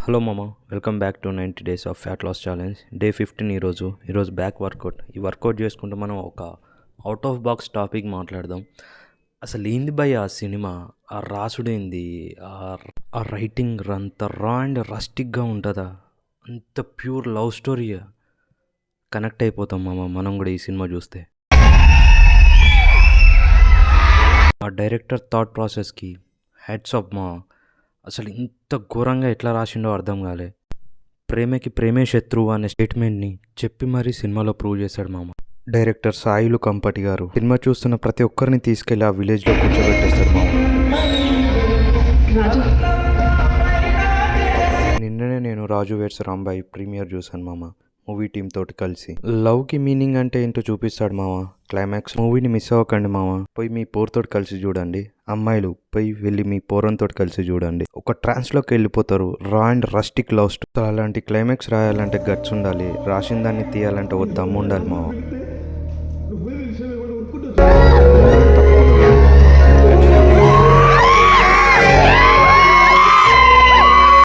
Hello మామ, welcome back to 90 days of fat loss challenge. Day 15 ఈరోజు back work out. ఈ work out చేసుకుంటూ మనం ఒక అవుట్ ఆఫ్ బాక్స్ టాపిక్ మాట్లాడదాం. అసలు ఏంది భయ్ ఆ సినిమా, ఆ రాసుడేంది, ఆ రైటింగ్ అంత రా అండ్ రస్టిక్గా ఉంటుందా? అంత ప్యూర్ లవ్ స్టోరీ. కనెక్ట్ అయిపోతాం మామ మనం కూడా ఈ సినిమా చూస్తే. ఆ డైరెక్టర్ థాట్ ప్రాసెస్కి హెడ్స్ ఆఫ్ మా. అసలు ఇంత ఘోరంగా ఎట్లా రాసిండో అర్థం కాలే. ప్రేమకి ప్రేమే శత్రువు అనే స్టేట్మెంట్ని చెప్పి మరీ సినిమాలో ప్రూవ్ చేశాడు మామ. డైరెక్టర్ సాయిలు కంపటి గారు సినిమా చూస్తున్న ప్రతి ఒక్కరిని తీసుకెళ్లి ఆ విలేజ్లో కూర్చోబెట్టేస్తారు మామ. నిన్ననే నేను రాజు వెడ్స్ రాంబాయి ప్రీమియర్ చూశాను మామ, మూవీ టీమ్ తోటి కలిసి. లవ్కి మీనింగ్ అంటే ఏంటో చూపిస్తాడు మామ. క్లైమాక్స్ మూవీని మిస్ అవ్వకండి మామ. పోయి మీ పోరుతోటి కలిసి చూడండి. అమ్మాయిలు పోయి వెళ్ళి మీ పోరంతో కలిసి చూడండి. ఒక ట్రాన్స్లోకి వెళ్ళిపోతారు. రా అండ్ రస్టిక్ లవ్ స్టోరీ. అలాంటి క్లైమాక్స్ రాయాలంటే గట్స్ ఉండాలి. రాసిన దాన్ని తీయాలంటే ఒక దమ్ము ఉండాలి మామ.